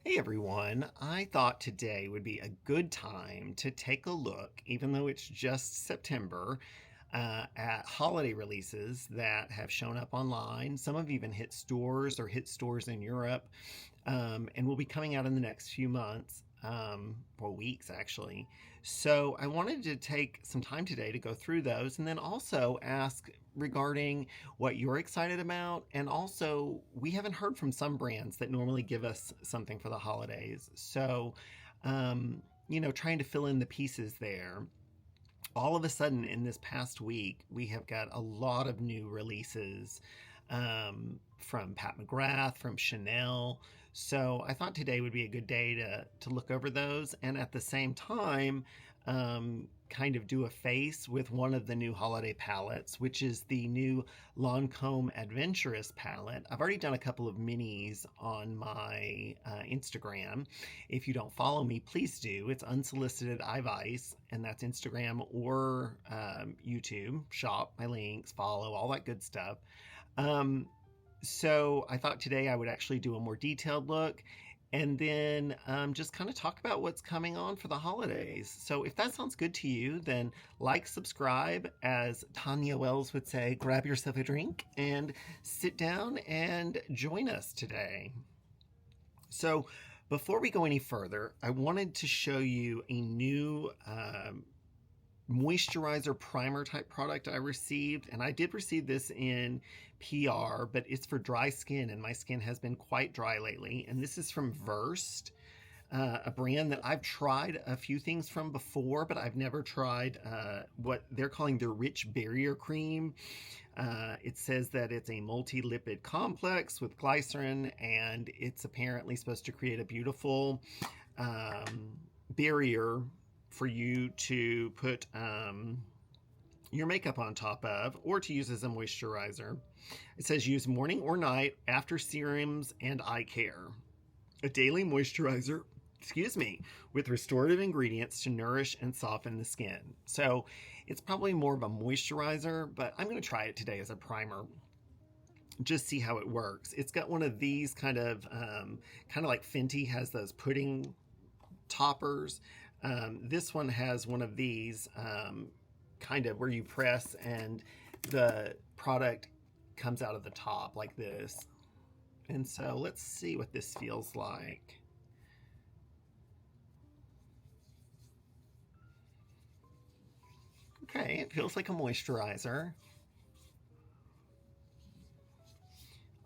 Hey everyone, I thought today would be a good time to take a look, even though it's just September, at holiday releases that have shown up online. Some have even hit stores or hit stores in Europe, and will be coming out in the next few months, or weeks actually. So I wanted to take some time today to go through those and then also ask regarding what you're excited about. And also, we haven't heard from some brands that normally give us something for the holidays. So, trying to fill in the pieces there. All of a sudden, in this past week, we have got a lot of new releases from Pat McGrath, from Chanel. So I thought today would be a good day to look over those and at the same time kind of do a face with one of the new holiday palettes, which is the new Lancôme Adventurous Palette. I've already done a couple of minis on my Instagram. If you don't follow me, please do. It's Unsolicited Eyevice, and that's Instagram or YouTube. Shop, my links, follow, all that good stuff. So I thought today I would actually do a more detailed look and then just kind of talk about what's coming on for the holidays. So if that sounds good to you, then like, subscribe, as Tanya Wells would say, grab yourself a drink and sit down and join us today. So before we go any further, I wanted to show you a new moisturizer primer type product I received, and I did receive this in PR, but it's for dry skin, and my skin has been quite dry lately. And this is from Versed, a brand that I've tried a few things from before, but I've never tried what they're calling their Rich Barrier Cream. It says that it's a multi-lipid complex with glycerin, and it's apparently supposed to create a beautiful barrier for you to put your makeup on top of, or to use as a moisturizer. It says use morning or night after serums and eye care. A daily moisturizer, with restorative ingredients to nourish and soften the skin. So it's probably more of a moisturizer, but I'm going to try it today as a primer. Just see how it works. It's got one of these kind of like Fenty has those pudding toppers. This one has one of these kind of where you press and the product comes out of the top like this. And so let's see what this feels like. Okay, it feels like a moisturizer.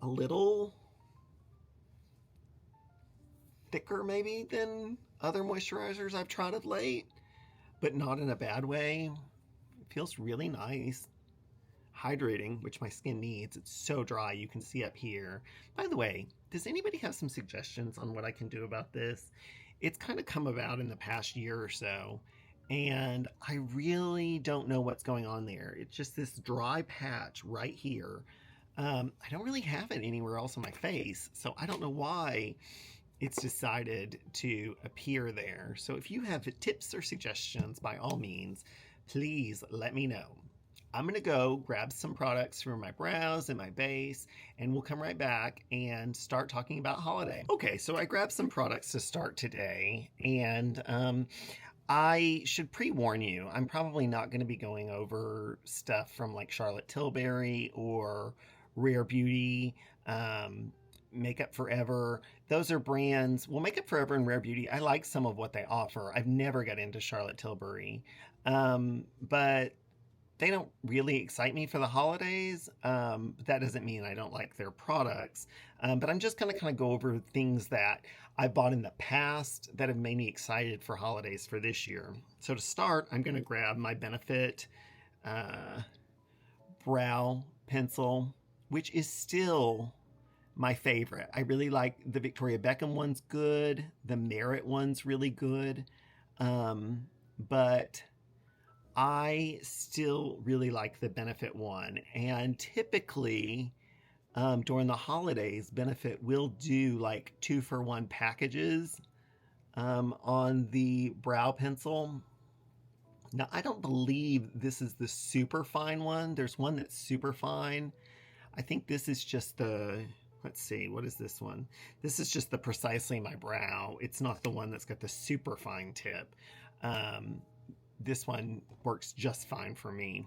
A little thicker maybe than other moisturizers I've tried of late, but not in a bad way. It feels really nice. Hydrating, which my skin needs. It's so dry, you can see up here. By the way, does anybody have some suggestions on what I can do about this? It's kind of come about in the past year or so, and I really don't know what's going on there. It's just this dry patch right here. I don't really have it anywhere else on my face, so I don't know why it's decided to appear there. So if you have tips or suggestions, by all means, please let me know. I'm going to go grab some products for my brows and my base, and we'll come right back and start talking about holiday. Okay, so I grabbed some products to start today, and I should pre-warn you, I'm probably not going to be going over stuff from like Charlotte Tilbury or Rare Beauty, Makeup Forever. Those are brands. Well, Makeup Forever and Rare Beauty, I like some of what they offer. I've never got into Charlotte Tilbury, but they don't really excite me for the holidays. That doesn't mean I don't like their products. But I'm just going to kind of go over things that I bought in the past that have made me excited for holidays for this year. So to start, I'm going to grab my Benefit brow pencil, which is still my favorite. I really like the Victoria Beckham one's good. The Merit one's really good. But I still really like the Benefit one. And typically during the holidays, Benefit will do like 2-for-1 packages on the brow pencil. Now, I don't believe this is the super fine one. There's one that's super fine. I think this is just the, let's see, what is this one? This is just the Precisely My Brow. It's not the one that's got the super fine tip. This one works just fine for me.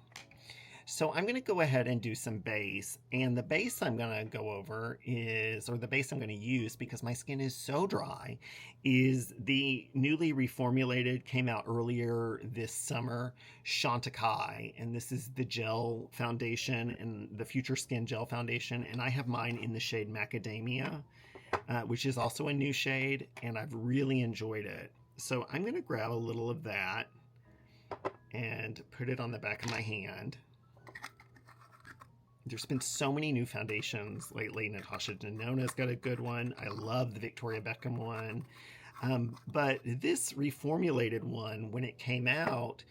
So I'm going to go ahead and do some base, and the base I'm going to go over is, or the base I'm going to use because my skin is so dry, is the newly reformulated, came out earlier this summer, Chantecaille, and this is the gel foundation and the Future Skin Gel Foundation, and I have mine in the shade Macademia, which is also a new shade, and I've really enjoyed it. So I'm going to grab a little of that and put it on the back of my hand. There's been so many new foundations lately. Natasha Denona's got a good one. I love the Victoria Beckham one. But this reformulated one, when it came out,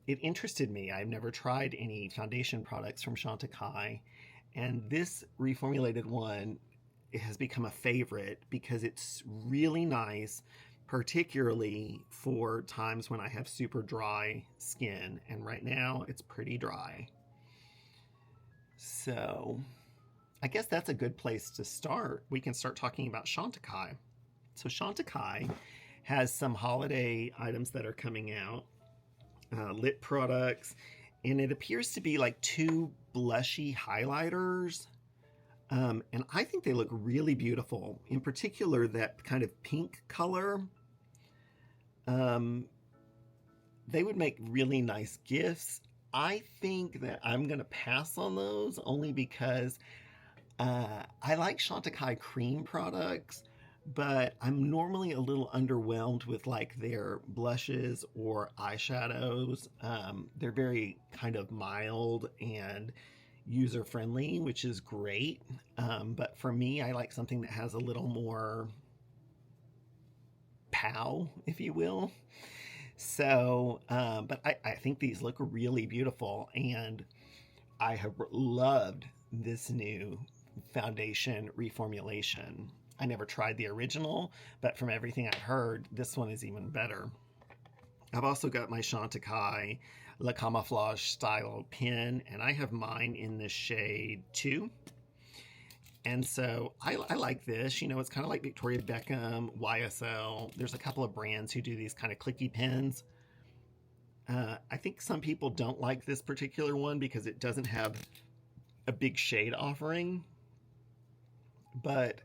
it interested me. I've never tried any foundation products from Chantecaille. And this reformulated one, it has become a favorite because it's really nice, particularly for times when I have super dry skin. And right now, it's pretty dry. So I guess that's a good place to start. We can start talking about Chantecaille. So Chantecaille has some holiday items that are coming out, lip products, and it appears to be like two blushy highlighters. And I think they look really beautiful. In particular, that kind of pink color. They would make really nice gifts. I think that I'm going to pass on those only because I like Chantecaille cream products, but I'm normally a little underwhelmed with like their blushes or eyeshadows. They're very kind of mild and user-friendly, which is great. But for me, I like something that has a little more pow, if you will. So, but I think these look really beautiful, and I have loved this new foundation reformulation. I never tried the original, but from everything I've heard, this one is even better. I've also got my Chantecaille La Camoflage Stylo pen, and I have mine in the shade 2. And so I like this. You know, it's kind of like Victoria Beckham, YSL. There's a couple of brands who do these kind of clicky pens. I think some people don't like this particular one because it doesn't have a big shade offering. But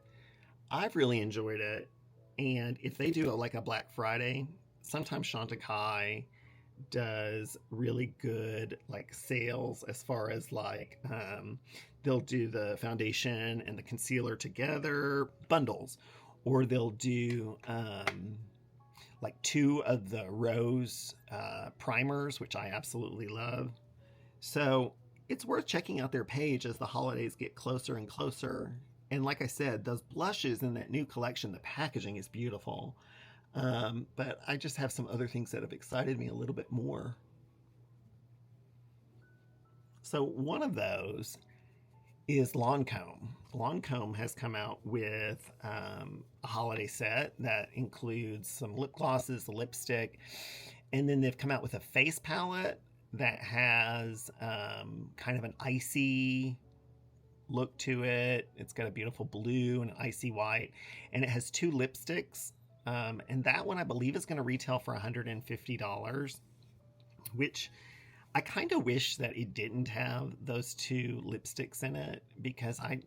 I've really enjoyed it. And if they do like a Black Friday, sometimes Chantecaille does really good like sales as far as like they'll do the foundation and the concealer together bundles, or they'll do like 2 of the rose primers, which I absolutely love. So it's worth checking out their page as the holidays get closer and closer. And like I said, those blushes in that new collection, the packaging is beautiful. But I just have some other things that have excited me a little bit more. So one of those is Lancôme. Lancôme has come out with a holiday set that includes some lip glosses, a lipstick, and then they've come out with a face palette that has kind of an icy look to it. It's got a beautiful blue and icy white, and it has 2 lipsticks. And that one I believe is going to retail for $150, which I kind of wish that it didn't have those 2 lipsticks in it because I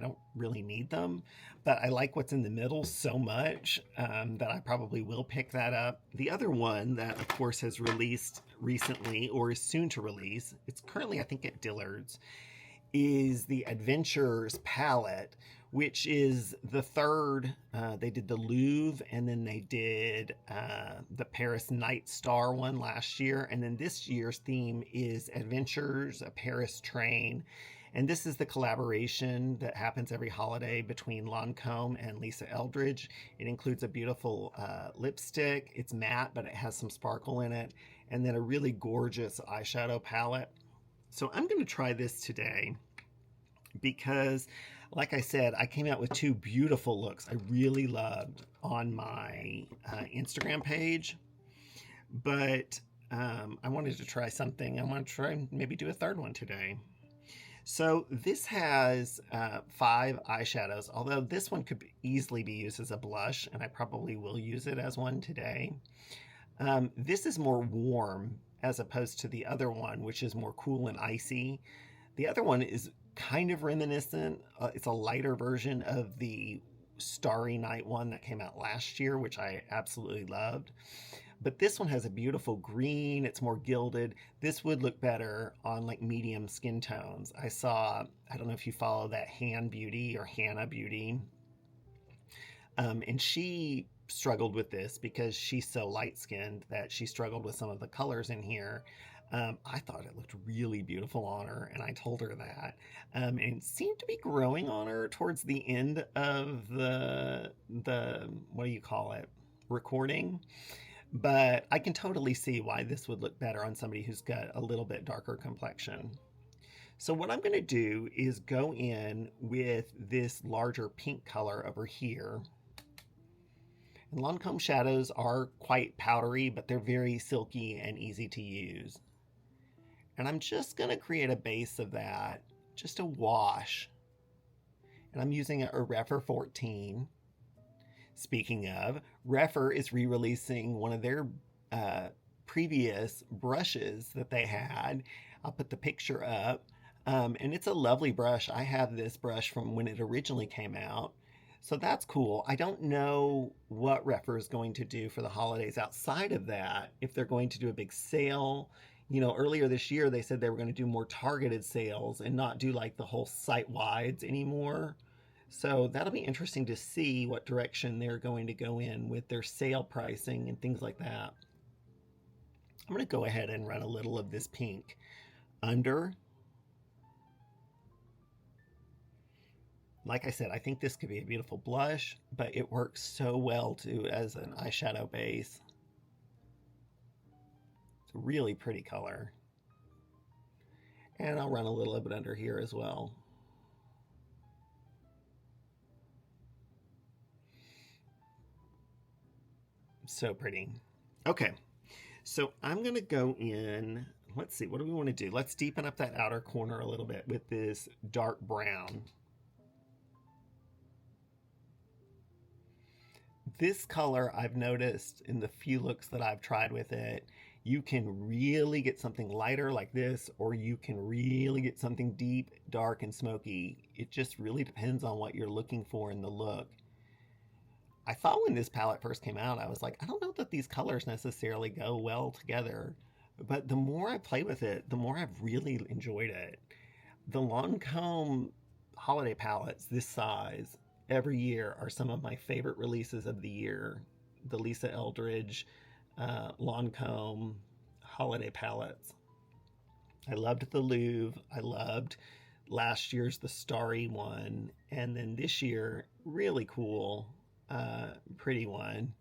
don't really need them, but I like what's in the middle so much that I probably will pick that up. The other one that of course has released recently or is soon to release, it's currently I think at Dillard's, is the Adventurous Palette, which is the third. They did the Louvre, and then they did the Paris Night Star one last year. And then this year's theme is Adventures, a Paris Train. And this is the collaboration that happens every holiday between Lancôme and Lisa Eldridge. It includes a beautiful lipstick. It's matte, but it has some sparkle in it. And then a really gorgeous eyeshadow palette. So I'm going to try this today because, like I said, I came out with 2 beautiful looks I really loved on my Instagram page. But I wanted to try something. I want to try maybe do a third one today. So this has 5 eyeshadows, although this one could easily be used as a blush, and I probably will use it as one today. This is more warm as opposed to the other one, which is more cool and icy. The other one is kind of reminiscent. It's a lighter version of the Starry Night one that came out last year, which I absolutely loved. But this one has a beautiful green. It's more gilded. This would look better on like medium skin tones. I don't know if you follow that Han Beauty or Hannah Beauty. And she struggled with this because she's so light skinned that she struggled with some of the colors in here. I thought it looked really beautiful on her, and I told her that. And it seemed to be growing on her towards the end of the what do you call it, recording. But I can totally see why this would look better on somebody who's got a little bit darker complexion. So what I'm going to do is go in with this larger pink color over here. And Lancôme shadows are quite powdery, but they're very silky and easy to use. And I'm just going to create a base of that, just a wash. And I'm using a Rephr 14. Speaking of, Rephr is re-releasing one of their previous brushes that they had. I'll put the picture up. And it's a lovely brush. I have this brush from when it originally came out. So that's cool. I don't know what Rephr is going to do for the holidays outside of that. If they're going to do a big sale. You know, earlier this year they said they were going to do more targeted sales and not do like the whole site-wides anymore. So that'll be interesting to see what direction they're going to go in with their sale pricing and things like that. I'm going to go ahead and run a little of this pink under. Like I said, I think this could be a beautiful blush, but it works so well too as an eyeshadow base. It's a really pretty color. And I'll run a little bit under here as well. So pretty. Okay, so I'm going to go in. Let's see, what do we want to do? Let's deepen up that outer corner a little bit with this dark brown. This color, I've noticed in the few looks that I've tried with it, you can really get something lighter like this, or you can really get something deep, dark, and smoky. It just really depends on what you're looking for in the look. I thought when this palette first came out, I was like, I don't know that these colors necessarily go well together. But the more I play with it, the more I've really enjoyed it. The Lancôme holiday palettes this size every year are some of my favorite releases of the year. The Lisa Eldridge Lancôme holiday palettes. I loved the Louvre. I loved last year's the Starry one. And then this year, really cool, pretty one.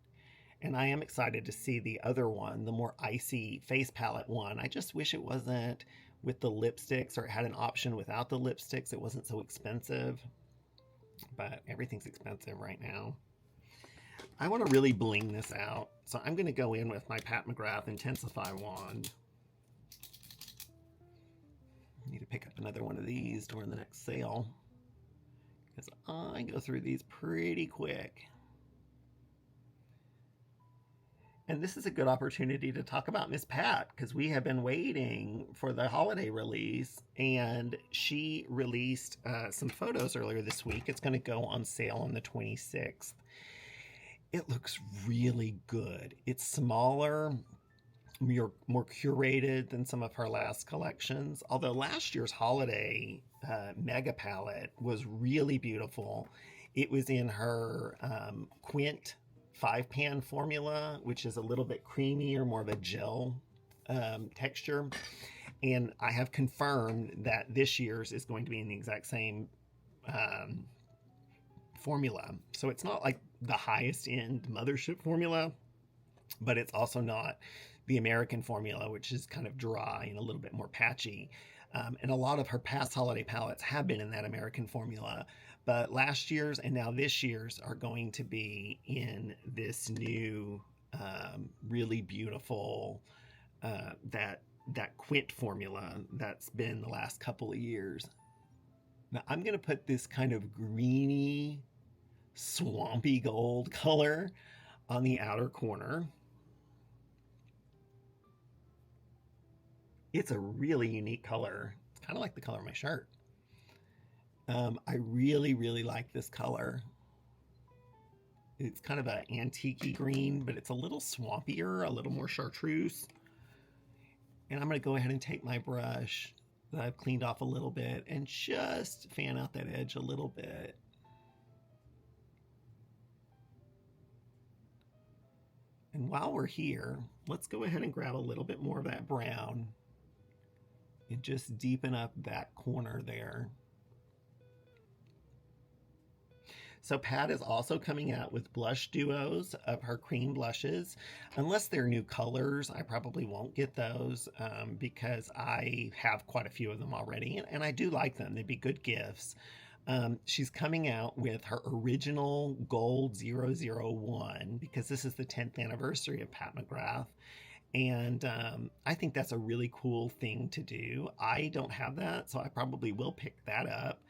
And I am excited to see the other one, the more icy face palette one. I just wish it wasn't with the lipsticks, or it had an option without the lipsticks. It wasn't so expensive. But everything's expensive right now. I want to really bling this out. So I'm going to go in with my Pat McGrath Intensify wand. I need to pick up another one of these during the next sale, because I go through these pretty quick. And this is a good opportunity to talk about Miss Pat, because we have been waiting for the holiday release, and she released some photos earlier this week. It's going to go on sale on the 26th. It looks really good. It's smaller, more curated than some of her last collections. Although last year's holiday mega palette was really beautiful. It was in her Quint 5-pan formula, which is a little bit creamy or more of a gel texture. And I have confirmed that this year's is going to be in the exact same formula. So it's not like the highest end mothership formula, but it's also not the American formula, which is kind of dry and a little bit more patchy. And a lot of her past holiday palettes have been in that American formula. But last year's and now this year's are going to be in this new, really beautiful, that Quint formula that's been the last couple of years. Now I'm going to put this kind of greeny, swampy gold color on the outer corner. It's a really unique color. It's kind of like the color of my shirt. I really, really like this color. It's kind of an antique-y green, but it's a little swampier, a little more chartreuse. And I'm going to go ahead and take my brush that I've cleaned off a little bit and just fan out that edge a little bit. And while we're here, let's go ahead and grab a little bit more of that brown and just deepen up that corner there. So Pat is also coming out with blush duos of her cream blushes. Unless they're new colors, I probably won't get those because I have quite a few of them already, and I do like them. They'd be good gifts. She's coming out with her original Gold 001 because this is the 10th anniversary of Pat McGrath. And I think that's a really cool thing to do. I don't have that, so I probably will pick that up.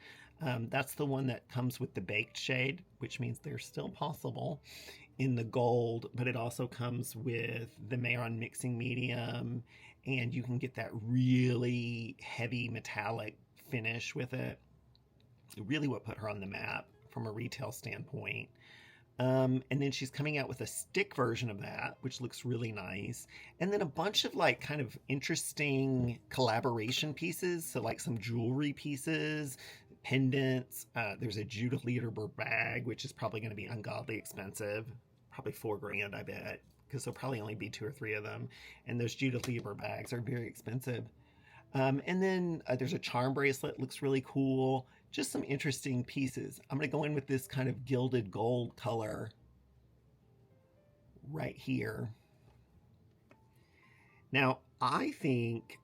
That's the one that comes with the baked shade, which means they're still possible in the gold, but it also comes with the Mayron mixing medium, and you can get that really heavy metallic finish with it. Really what put her on the map from a retail standpoint. And then she's coming out with a stick version of that, which looks really nice. And then a bunch of like kind of interesting collaboration pieces. So like some jewelry pieces, pendants. There's a Judith Lederberg bag, which is probably going to be ungodly expensive. Probably $4,000, I bet, because there'll probably only be 2 or 3 of them. And those Judith Lederberg bags are very expensive. And then there's a charm bracelet, looks really cool. Just some interesting pieces. I'm going to go in with this kind of gilded gold color right here. Now, I think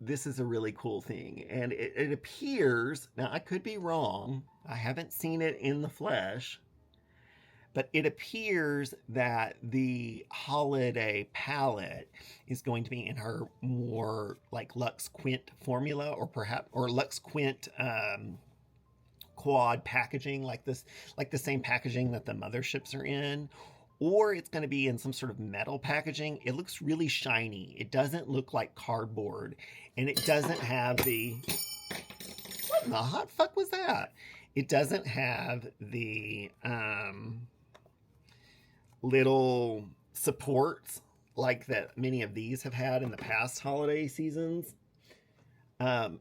this is a really cool thing. And it appears, now I could be wrong, I haven't seen it in the flesh, but it appears that the holiday palette is going to be in her more like Luxe Quint formula, or Luxe Quint quad packaging, like this, like the same packaging that the motherships are in, or it's going to be in some sort of metal packaging. It looks really shiny. It doesn't look like cardboard, and it doesn't have the, what in the hot fuck was that? It doesn't have the little supports like that many of these have had in the past holiday seasons. I'm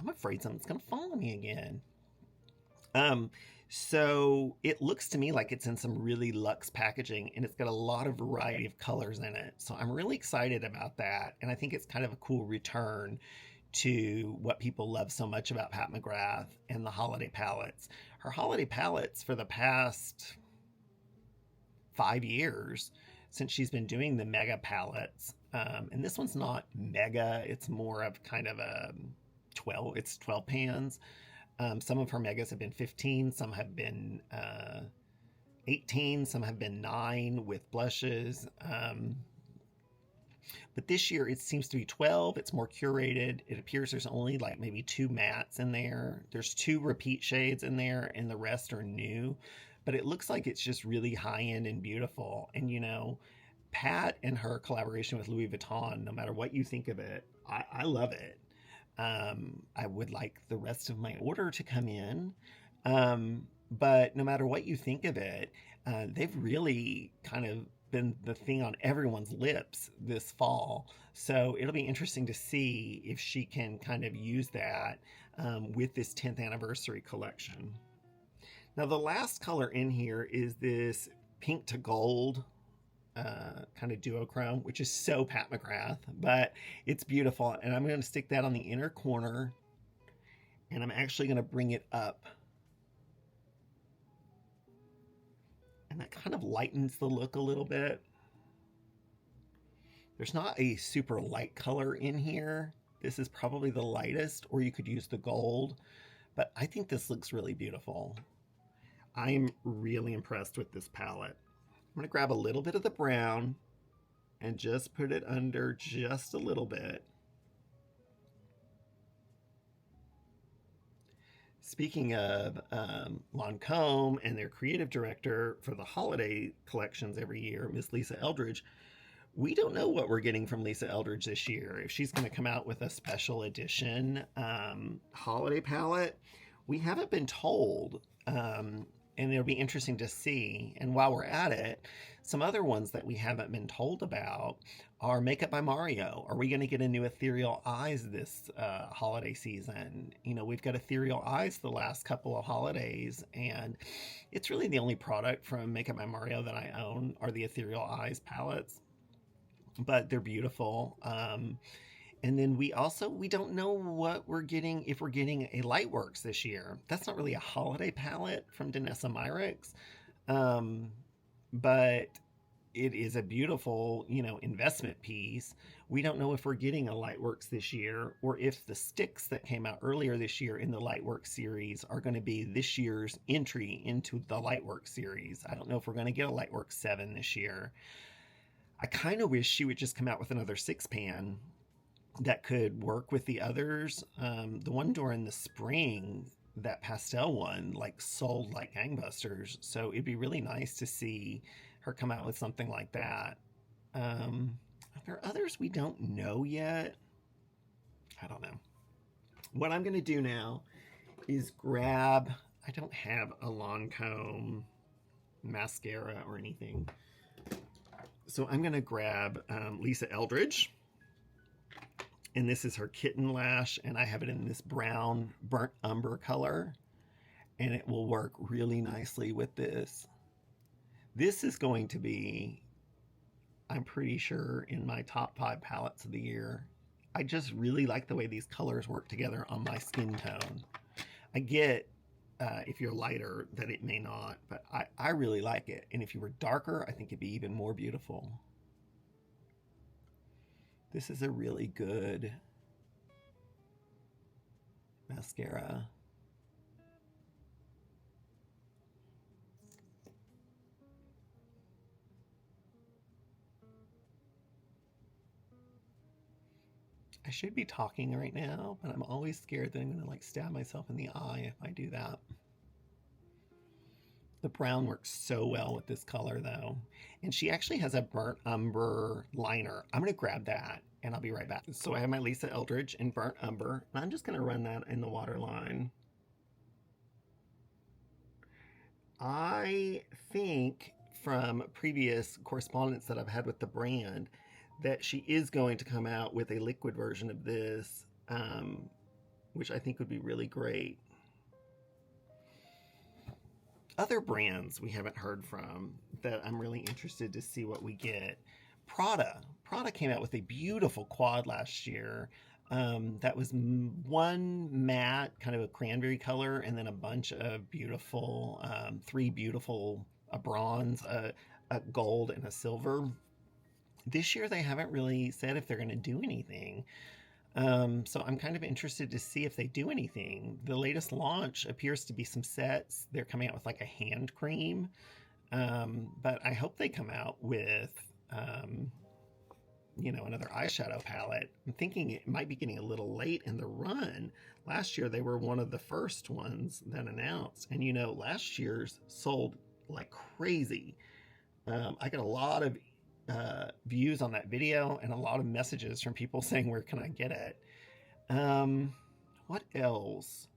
afraid something's gonna fall on me again. So it looks to me like it's in some really luxe packaging, and it's got a lot of variety of colors in it. So I'm really excited about that, and I think it's kind of a cool return to what people love so much about Pat McGrath and the holiday palettes. Her holiday palettes for the past 5 years since she's been doing the mega palettes, and this one's not mega, it's more of kind of a 12 pans. Some of her megas have been 15, some have been 18, some have been 9 with blushes, but this year it seems to be 12. It's more curated. It appears there's only like maybe 2 mattes in there. There's 2 repeat shades in there, and the rest are new. But it looks like it's just really high-end and beautiful. And, you know, Pat and her collaboration with Louis Vuitton, no matter what you think of it, I love it. I would like the rest of my order to come in. But no matter what you think of it, they've really kind of been the thing on everyone's lips this fall. So it'll be interesting to see if she can kind of use that with this 10th anniversary collection. Now, the last color in here is this pink to gold kind of duochrome, which is so Pat McGrath, but it's beautiful. And I'm going to stick that on the inner corner, and I'm actually going to bring it up. And that kind of lightens the look a little bit. There's not a super light color in here. This is probably the lightest, or you could use the gold, but I think this looks really beautiful. I'm really impressed with this palette. I'm going to grab a little bit of the brown and just put it under just a little bit. Speaking of Lancôme and their creative director for the holiday collections every year, Miss Lisa Eldridge, we don't know what we're getting from Lisa Eldridge this year. If she's going to come out with a special edition holiday palette, we haven't been told. And it'll be interesting to see. And while we're at it, some other ones that we haven't been told about are Makeup by Mario. Are we going to get a new Ethereal Eyes this holiday season? You know, we've got Ethereal Eyes the last couple of holidays, and it's really the only product from Makeup by Mario that I own are the Ethereal Eyes palettes. But they're beautiful. And then we don't know what we're getting, if we're getting a Lightworks this year. That's not really a holiday palette from Danessa Myricks, but it is a beautiful, investment piece. We don't know if we're getting a Lightworks this year, or if the sticks that came out earlier this year in the Lightworks series are going to be this year's entry into the Lightworks series. I don't know if we're going to get a Lightworks 7 this year. I kind of wish she would just come out with another 6-pan that could work with the others. The one during the spring, that pastel one, sold like gangbusters. So it'd be really nice to see her come out with something like that. Are there others we don't know yet? I don't know. What I'm going to do now is grab, I don't have a Lancôme mascara or anything. So I'm going to grab Lisa Eldridge. And this is her Kitten Lash, and I have it in this brown burnt umber color, and it will work really nicely with this. This is going to be, I'm pretty sure, in my top 5 palettes of the year. I just really like the way these colors work together on my skin tone. I get, if you're lighter, that it may not, but I really like it. And if you were darker, I think it'd be even more beautiful. This is a really good mascara. I should be talking right now, but I'm always scared that I'm going to stab myself in the eye if I do that. The brown works so well with this color though. And she actually has a burnt umber liner. I'm going to grab that and I'll be right back. So I have my Lisa Eldridge in burnt umber, and I'm just going to run that in the waterline. I think from previous correspondence that I've had with the brand that she is going to come out with a liquid version of this, which I think would be really great. Other brands we haven't heard from that I'm really interested to see what we get. Prada came out with a beautiful quad last year. That was one matte, kind of a cranberry color, and then a bunch of beautiful, 3 beautiful, a bronze, a gold, and a silver. This year they haven't really said if they're going to do anything. So I'm kind of interested to see if they do anything. The latest launch appears to be some sets. They're coming out with a hand cream. But I hope they come out with, another eyeshadow palette. I'm thinking it might be getting a little late in the run. Last year they were one of the first ones that announced. And last year's sold like crazy. I got a lot of views on that video and a lot of messages from people saying, where can I get it? What else?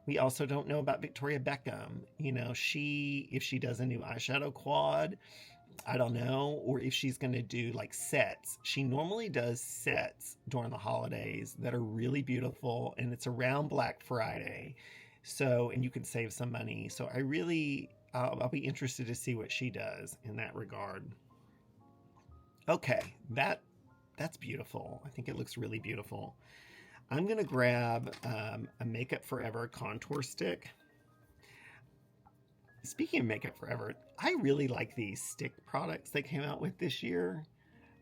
We also don't know about Victoria Beckham. If she does a new eyeshadow quad, I don't know, or if she's going to do sets. She normally does sets during the holidays that are really beautiful, and it's around Black Friday. So, and you can save some money. So I'll be interested to see what she does in that regard. Okay, that's beautiful. I think it looks really beautiful. I'm going to grab a Makeup Forever contour stick. Speaking of Makeup Forever, I really like these stick products they came out with this year.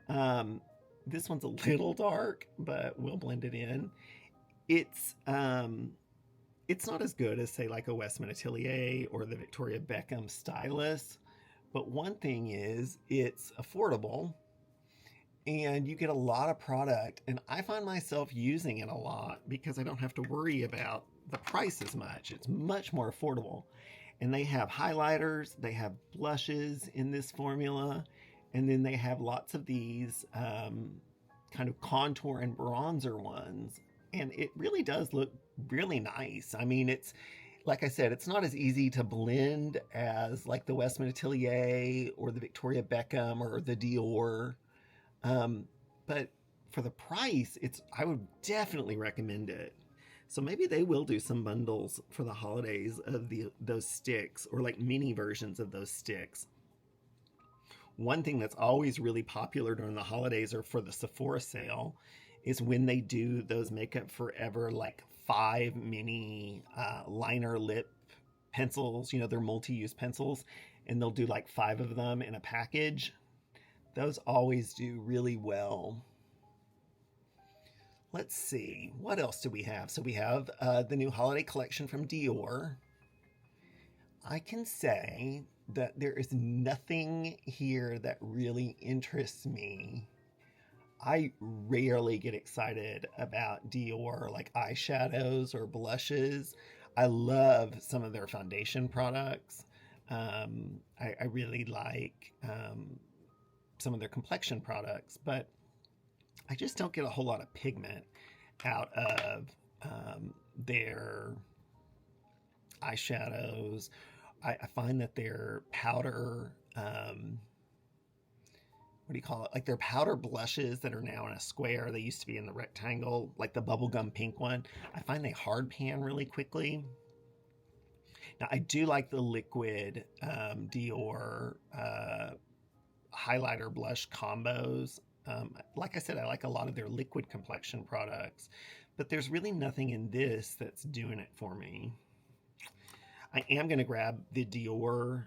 This one's a little dark, but we'll blend it in. It's not as good as, say, a Westman Atelier or the Victoria Beckham Stylus. But one thing is, it's affordable. And you get a lot of product, and I find myself using it a lot because I don't have to worry about the price as much. It's much more affordable. And they have highlighters, they have blushes in this formula, and then they have lots of these kind of contour and bronzer ones. And it really does look really nice. I mean, it's, like I said, it's not as easy to blend as like the Westman Atelier or the Victoria Beckham or the Dior. But for the price, I would definitely recommend it. So maybe they will do some bundles for the holidays of those sticks, or like mini versions of those sticks. One thing that's always really popular during the holidays or for the Sephora sale is when they do those Makeup Forever like 5 mini liner lip pencils. You know, they're multi-use pencils, and they'll do like 5 of them in a package. Those always do really well. Let's see, what else do we have? So we have the new holiday collection from Dior. I can say that there is nothing here that really interests me. I rarely get excited about Dior, like eyeshadows or blushes. I love some of their foundation products. I really like some of their complexion products, but I just don't get a whole lot of pigment out of their eyeshadows. I find that their powder, what do you call it? Like their powder blushes that are now in a square. They used to be in the rectangle, like the bubblegum pink one. I find they hard pan really quickly. Now, I do like the liquid Dior highlighter blush combos. Like I said, I like a lot of their liquid complexion products, but there's really nothing in this that's doing it for me. I am going to grab the Dior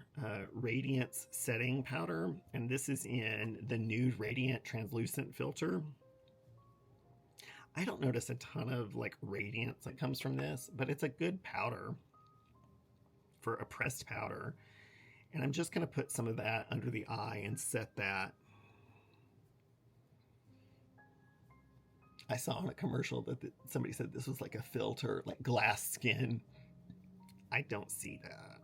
Radiance Setting Powder, and this is in the Nude Radiant Translucent Filter. I don't notice a ton of like radiance that comes from this, but it's a good powder for a pressed powder. And I'm just going to put some of that under the eye and set that. I saw on a commercial that somebody said this was like a filter, like glass skin. I don't see that.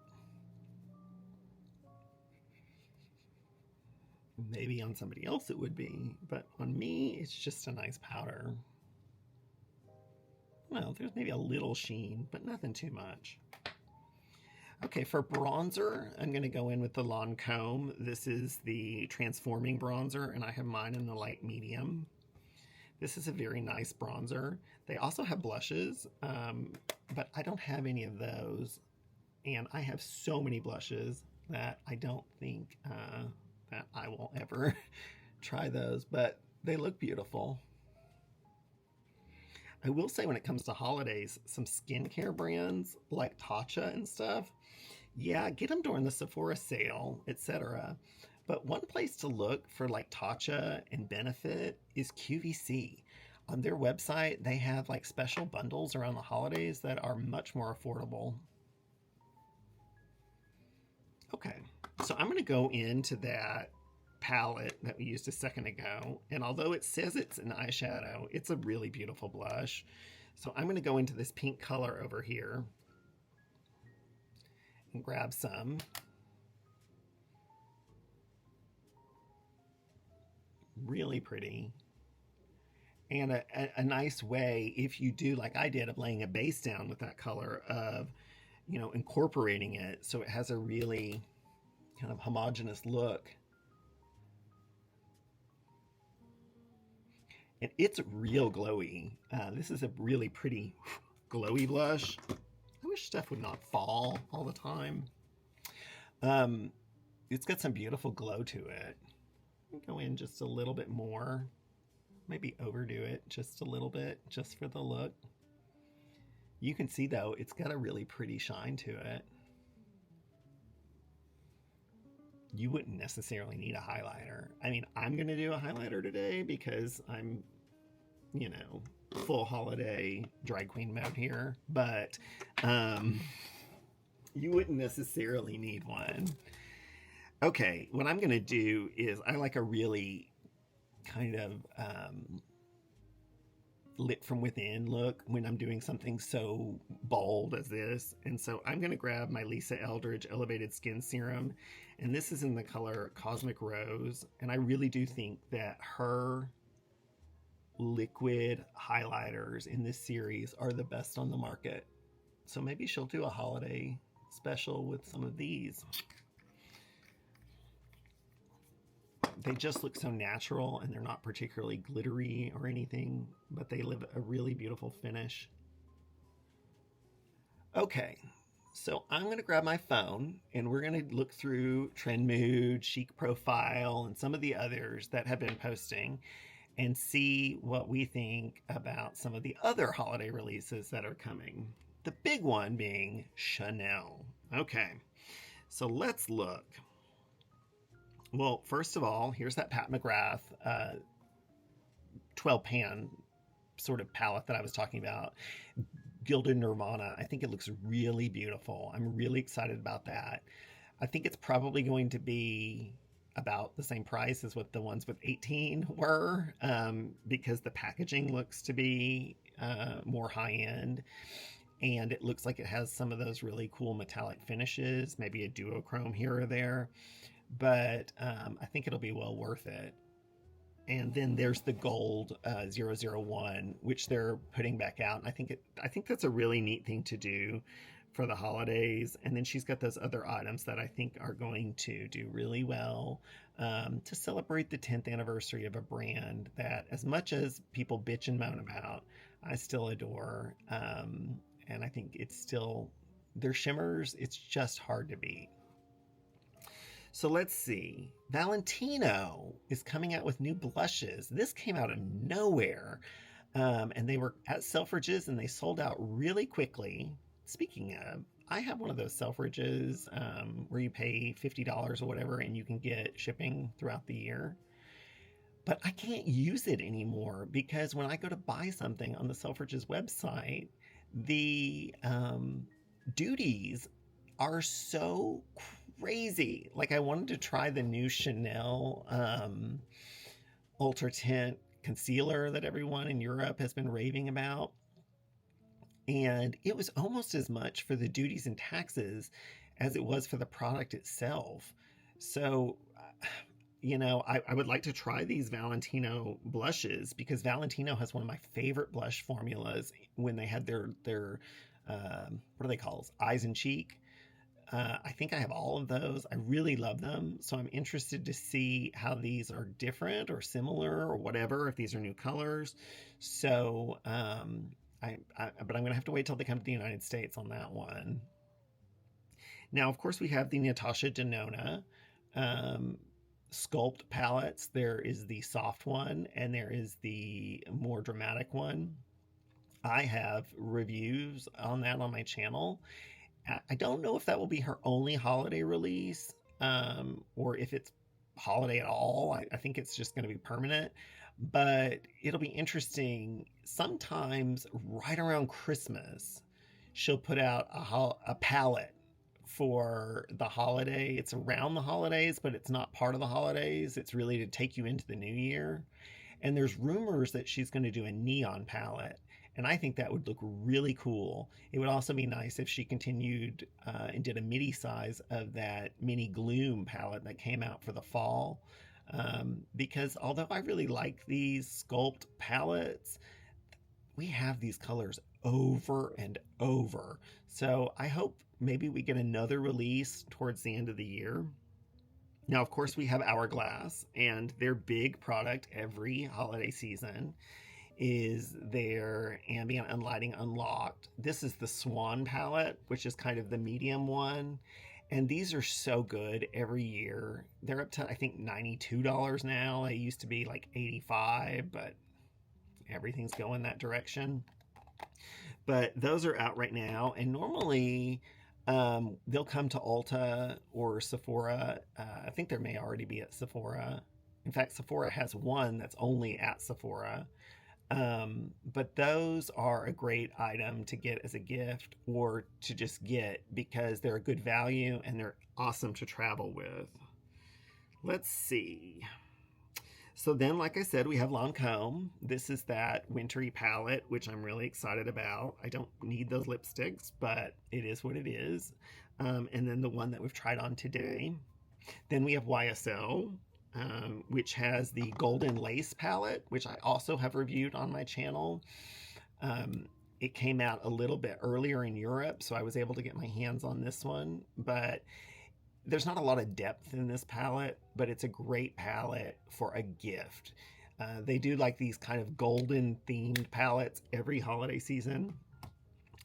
Maybe on somebody else it would be, but on me, it's just a nice powder. Well, there's maybe a little sheen, but nothing too much. Okay, for bronzer, I'm going to go in with the Lancôme. This is the Transforming Bronzer, and I have mine in the light medium. This is a very nice bronzer. They also have blushes, but I don't have any of those. And I have so many blushes that I don't think that I will ever try those, but they look beautiful. I will say when it comes to holidays, some skincare brands like Tatcha and stuff, yeah, get them during the Sephora sale, etc. But one place to look for like Tatcha and Benefit is QVC. On their website, they have like special bundles around the holidays that are much more affordable. Okay, so I'm going to go into that palette that we used a second ago, and although it says it's an eyeshadow, it's a really beautiful blush. So I'm going to go into this pink color over here and grab some. Really pretty. And a nice way, if you do like I did, of laying a base down with that color, of, you know, incorporating it so it has a really kind of homogeneous look. And it's real glowy. This is a really pretty glowy blush. I wish stuff would not fall all the time. It's got some beautiful glow to it. Go in just a little bit more. Maybe overdo it just a little bit, just for the look. You can see, though, it's got a really pretty shine to it. You wouldn't necessarily need a highlighter. I mean, I'm going to do a highlighter today because I'm, you know, full holiday drag queen mode here. But you wouldn't necessarily need one. Okay, what I'm going to do is I like a really kind of lit from within look when I'm doing something so bold as this. And so I'm going to grab my Lisa Eldridge Elevated Skin Serum, and this is in the color Cosmic Rose. And I really do think that her liquid highlighters in this series are the best on the market. So maybe she'll do a holiday special with some of these. They just look so natural, and they're not particularly glittery or anything, but they leave a really beautiful finish. Okay, so I'm going to grab my phone, and we're going to look through Trend Mood, Chic Profile, and some of the others that have been posting, and see what we think about some of the other holiday releases that are coming. The big one being Chanel. Okay, so let's look. Well, first of all, here's that Pat McGrath 12 pan sort of palette that I was talking about. Gilded Nirvana. I think it looks really beautiful. I'm really excited about that. I think it's probably going to be about the same price as what the ones with 18 were, because the packaging looks to be more high end. And it looks like it has some of those really cool metallic finishes, maybe a duochrome here or there. But I think it'll be well worth it. And then there's the gold 001, which they're putting back out. And I think that's a really neat thing to do for the holidays. And then she's got those other items that I think are going to do really well to celebrate the 10th anniversary of a brand that, as much as people bitch and moan about, I still adore. And I think it's still, their shimmers, it's just hard to beat. So let's see. Valentino is coming out with new blushes. This came out of nowhere. And they were at Selfridges, and they sold out really quickly. Speaking of, I have one of those Selfridges where you pay $50 or whatever, and you can get shipping throughout the year. But I can't use it anymore because when I go to buy something on the Selfridges website, the duties are so crazy. Like, I wanted to try the new Chanel Ultra Tint concealer that everyone in Europe has been raving about. And it was almost as much for the duties and taxes as it was for the product itself. So, you know, I would like to try these Valentino blushes because Valentino has one of my favorite blush formulas when they had their what are they called? Eyes and Cheek. I think I have all of those. I really love them. So I'm interested to see how these are different or similar or whatever, if these are new colors. So, but I'm going to have to wait till they come to the United States on that one. Now, of course, we have the Natasha Denona Sculpt palettes. There is the soft one, and there is the more dramatic one. I have reviews on that on my channel. I don't know if that will be her only holiday release, or if it's holiday at all. I think it's just going to be permanent, but it'll be interesting. Sometimes right around Christmas, she'll put out a palette for the holiday. It's around the holidays, but it's not part of the holidays. It's really to take you into the new year. And there's rumors that she's going to do a neon palette. And I think that would look really cool. It would also be nice if she continued and did a midi size of that Mini Gloom palette that came out for the fall. Because although I really like these Sculpt palettes, we have these colors over and over. So I hope maybe we get another release towards the end of the year. Now, of course, we have Hourglass, and their big product every holiday season is their Ambient Unlighting Unlocked. This is the Swan palette, which is kind of the medium one. And these are so good every year. They're up to, I think, $92 now. They used to be like $85, but everything's going that direction. But those are out right now. And normally they'll come to Ulta or Sephora. I think there may already be at Sephora. In fact, Sephora has one that's only at Sephora. But those are a great item to get as a gift or to just get because they're a good value and they're awesome to travel with. Let's see. So then, like I said, we have Lancôme. This is that wintry palette, which I'm really excited about. I don't need those lipsticks, but it is what it is. And then the one that we've tried on today. Then we have YSL, which has the Golden Lace palette, which I also have reviewed on my channel. It came out a little bit earlier in Europe, so I was able to get my hands on this one, but there's not a lot of depth in this palette, but it's a great palette for a gift. They do like these kind of golden themed palettes every holiday season,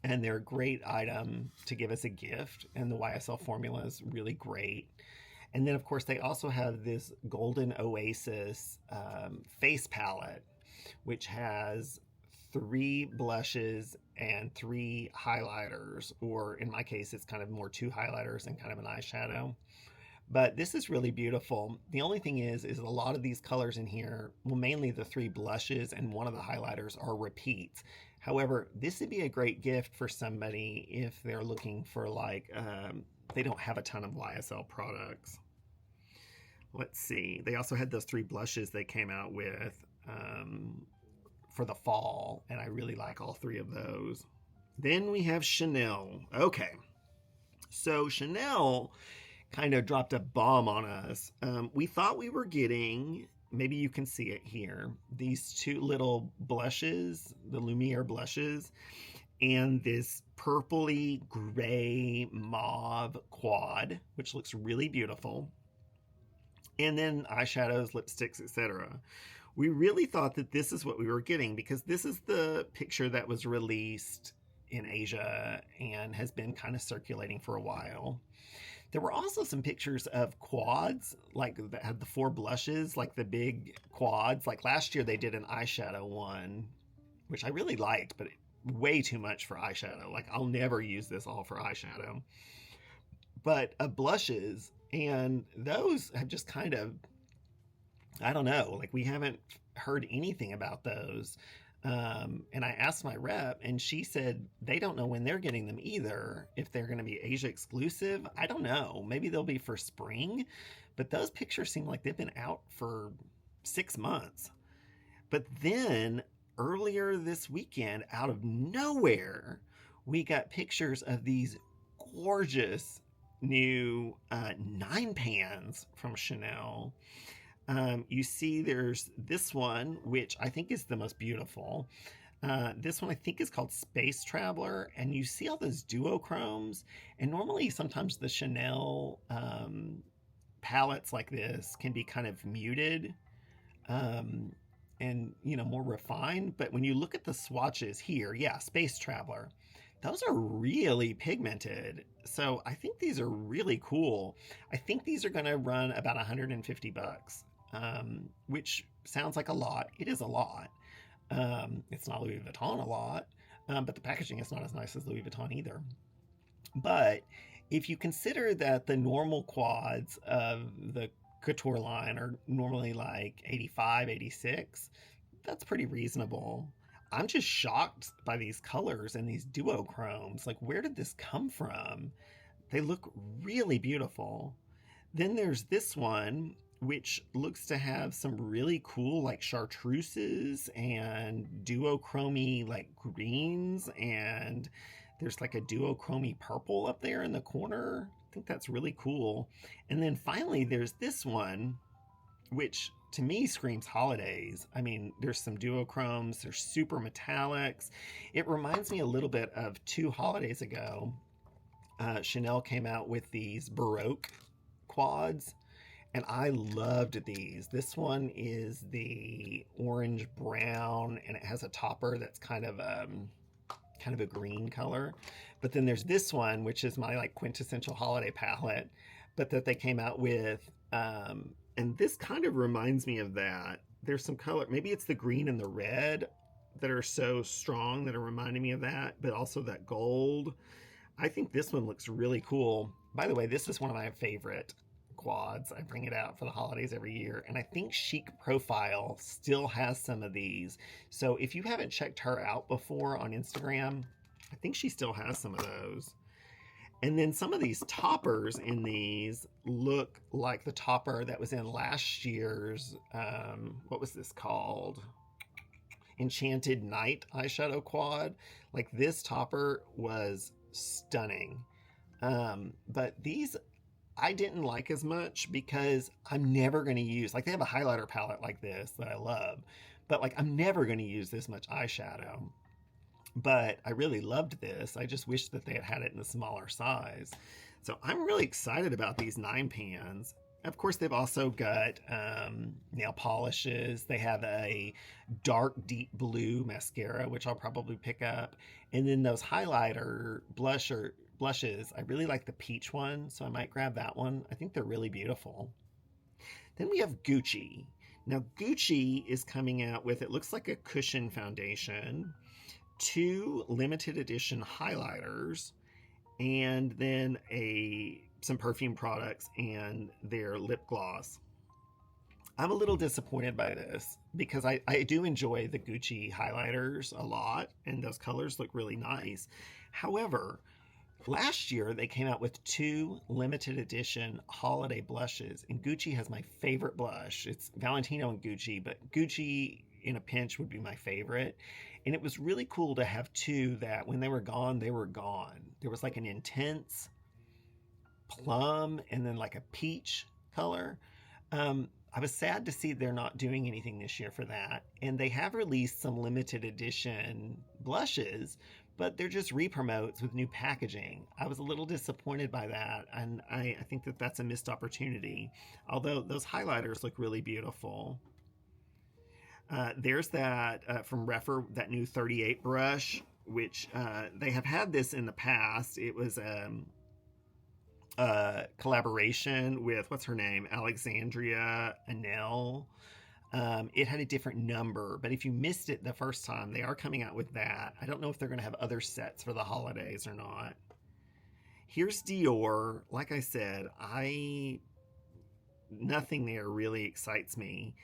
and they're a great item to give as a gift, and the YSL formula is really great. And then, of course, they also have this Golden Oasis face palette, which has 3 blushes and 3 highlighters, or in my case, it's kind of more 2 highlighters and kind of an eyeshadow. But this is really beautiful. The only thing is a lot of these colors in here, well, mainly the 3 blushes and one of the highlighters are repeats. However, this would be a great gift for somebody if they're looking for like, they don't have a ton of YSL products. Let's see. They also had those 3 blushes they came out with for the fall, and I really like all 3 of those. Then we have Chanel. Okay, so Chanel kind of dropped a bomb on us. We thought we were getting, maybe you can see it here, these 2 little blushes, the Lumiere blushes, and this purpley gray mauve quad, which looks really beautiful, and then eyeshadows, lipsticks, etc. We really thought that this is what we were getting, because this is the picture that was released in Asia and has been kind of circulating for a while. There were also some pictures of quads, like that had the 4 blushes, like the big quads. Like last year they did an eyeshadow one, which I really liked, but way too much for eyeshadow. Like I'll never use this all for eyeshadow. But blushes, and those have just kind of, I don't know, like we haven't heard anything about those. And I asked my rep, and she said they don't know when they're getting them either. If they're going to be Asia exclusive, I don't know. Maybe they'll be for spring, but those pictures seem like they've been out for 6 months. But then earlier this weekend, out of nowhere, we got pictures of these gorgeous new 9 pans from Chanel. You see there's this one, which I think is the most beautiful. This one I think is called Space Traveler, and you see all those duochromes, and normally sometimes the Chanel palettes like this can be kind of muted and, you know, more refined, but when you look at the swatches here, yeah, Space Traveler, those are really pigmented. So I think these are really cool. I think these are going to run about $150, which sounds like a lot. It is a lot. It's not Louis Vuitton a lot, but the packaging is not as nice as Louis Vuitton either. But if you consider that the normal quads of the couture line are normally like 85, 86, that's pretty reasonable. I'm just shocked by these colors and these duochromes. Like, where did this come from? They look really beautiful. Then there's this one, which looks to have some really cool like chartreuses and duochromy like greens, and there's like a duochromy purple up there in the corner. I think that's really cool. And then finally there's this one, which to me screams holidays. I mean, there's some duochromes, there's super metallics. It reminds me a little bit of 2 holidays ago. Chanel came out with these Baroque quads, and I loved these. This one is the orange brown, and it has a topper that's kind of a green color. But then there's this one, which is my like quintessential holiday palette, but that they came out with. And this kind of reminds me of that. There's some color, maybe it's the green and the red that are so strong that are reminding me of that, but also that gold. I think this one looks really cool. By the way, this is one of my favorite quads. I bring it out for the holidays every year, and I think Chic Profile still has some of these. So if you haven't checked her out before on Instagram, I think she still has some of those. And then some of these toppers in these look like the topper that was in last year's, what was this called? Enchanted Night eyeshadow quad. Like, this topper was stunning. But these I didn't like as much because I'm never going to use, like, they have a highlighter palette like this that I love, but like I'm never going to use this much eyeshadow. But I really loved this. I just wish that they had had it in a smaller size. So I'm really excited about these 9 pans. Of course, they've also got nail polishes. They have a dark deep blue mascara, which I'll probably pick up. And then those highlighter blushes. I really like the peach one, so I might grab that one. I think they're really beautiful. Then we have Gucci. Now, Gucci is coming out with, it looks like a cushion foundation, 2 limited edition highlighters, and then some perfume products and their lip gloss. I'm a little disappointed by this because I do enjoy the Gucci highlighters a lot, and those colors look really nice. However, last year they came out with 2 limited edition holiday blushes, and Gucci has my favorite blush. It's Valentino and Gucci, but Gucci in a pinch would be my favorite. And it was really cool to have 2 that when they were gone, they were gone. There was like an intense plum and then like a peach color. I was sad to see they're not doing anything this year for that. And they have released some limited edition blushes, but they're just re-promotes with new packaging. I was a little disappointed by that, and I think that that's a missed opportunity. Although those highlighters look really beautiful. There's that from Refer, that new 38 brush, which they have had this in the past. It was a collaboration with, what's her name, Alexandria Anel. It had a different number, but if you missed it the first time, they are coming out with that. I don't know if they're going to have other sets for the holidays or not. Here's Dior. Like I said, nothing there really excites me.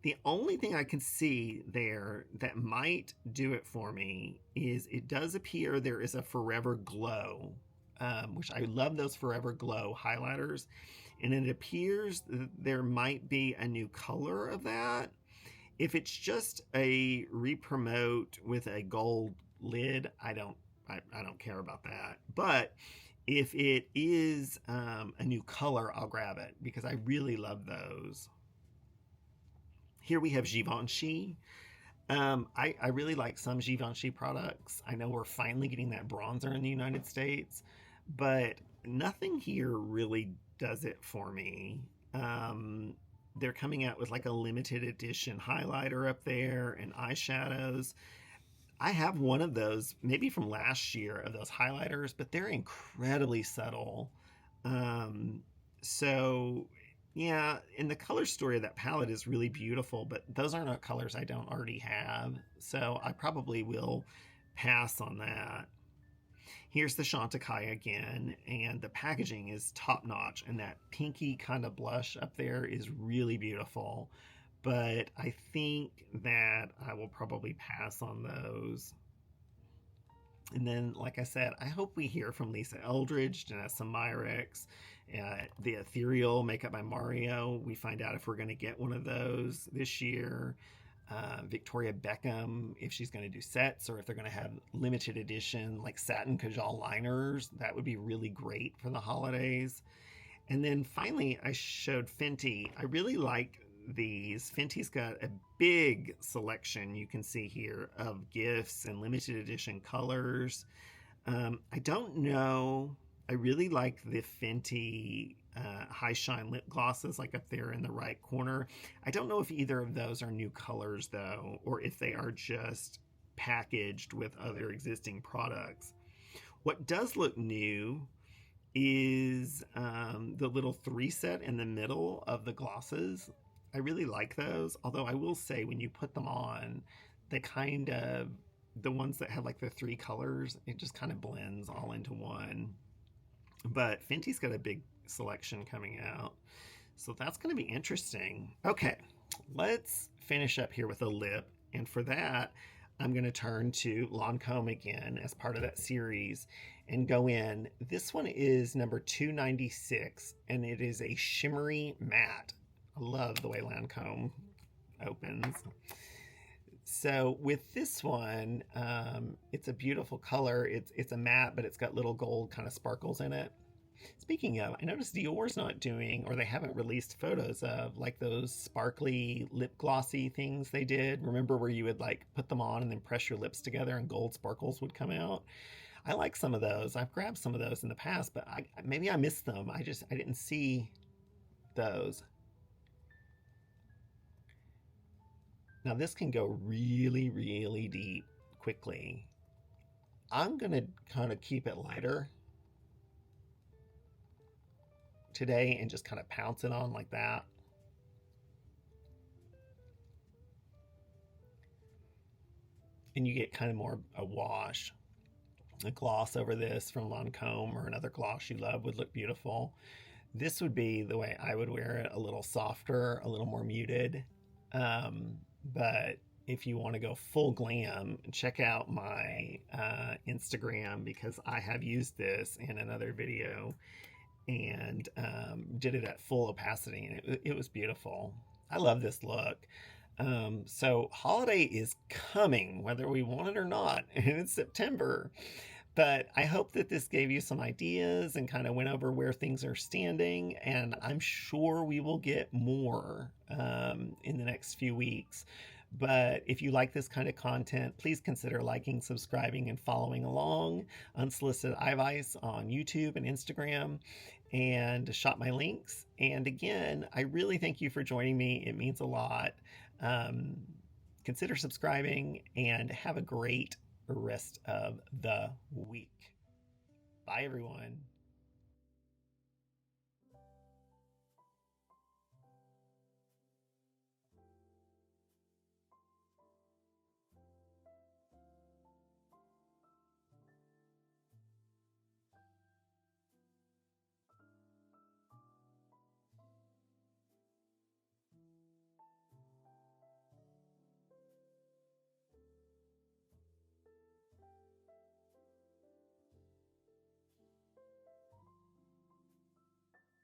The only thing I can see there that might do it for me is it does appear there is a Forever Glow, which I love those Forever Glow highlighters. And it appears that there might be a new color of that. If it's just a re-promote with a gold lid, I don't care about that. But if it is a new color, I'll grab it because I really love those. Here we have Givenchy. I really like some Givenchy products. I know we're finally getting that bronzer in the United States, but nothing here really does it for me. They're coming out with like a limited edition highlighter up there and eyeshadows. I have one of those, maybe from last year, of those highlighters, but they're incredibly subtle. So yeah, and the color story of that palette is really beautiful, but those are not colors I don't already have. So I probably will pass on that. Here's the Chantecaille again, and the packaging is top notch, and that pinky kind of blush up there is really beautiful. But I think that I will probably pass on those. And then, like I said, I hope we hear from Lisa Eldridge, Janessa Myrex, the Ethereal Makeup by Mario. We find out if we're going to get one of those this year. Victoria Beckham, if she's going to do sets or if they're going to have limited edition like satin Kajal liners. That would be really great for the holidays. And then finally, I showed Fenty. I really like these. Fenty's got a big selection, you can see here, of gifts and limited edition colors. I don't know. I really like the Fenty High Shine lip glosses, like up there in the right corner. I don't know if either of those are new colors though, or if they are just packaged with other existing products. What does look new is the little 3 set in the middle of the glosses. I really like those, although I will say when you put them on, the ones that have like the 3 colors, it just kind of blends all into one. But Fenty's got a big selection coming out, so that's going to be interesting. Okay, let's finish up here with a lip, and for that, I'm going to turn to Lancôme again as part of that series and go in. This one is number 296, and it is a shimmery matte. I love the way Lancôme opens. So with this one, it's a beautiful color. It's a matte, but it's got little gold kind of sparkles in it. Speaking of, I noticed Dior's not doing, or they haven't released photos of like those sparkly lip glossy things they did. Remember where you would like put them on and then press your lips together and gold sparkles would come out? I like some of those. I've grabbed some of those in the past, but maybe I missed them. I didn't see those. Now this can go really, really deep quickly. I'm gonna kind of keep it lighter today and just kind of pounce it on like that. And you get kind of more a wash. A gloss over this from Lancôme or another gloss you love would look beautiful. This would be the way I would wear it, a little softer, a little more muted. But if you want to go full glam, check out my Instagram, because I have used this in another video and did it at full opacity, and it was beautiful. I love this look. So holiday is coming, whether we want it or not, and it's September. But I hope that this gave you some ideas and kind of went over where things are standing. And I'm sure we will get more in the next few weeks. But if you like this kind of content, please consider liking, subscribing, and following along. Unsolicited Advice on YouTube and Instagram, and shop my links. And again, I really thank you for joining me. It means a lot. Consider subscribing, and have a great rest of the week. Bye, everyone.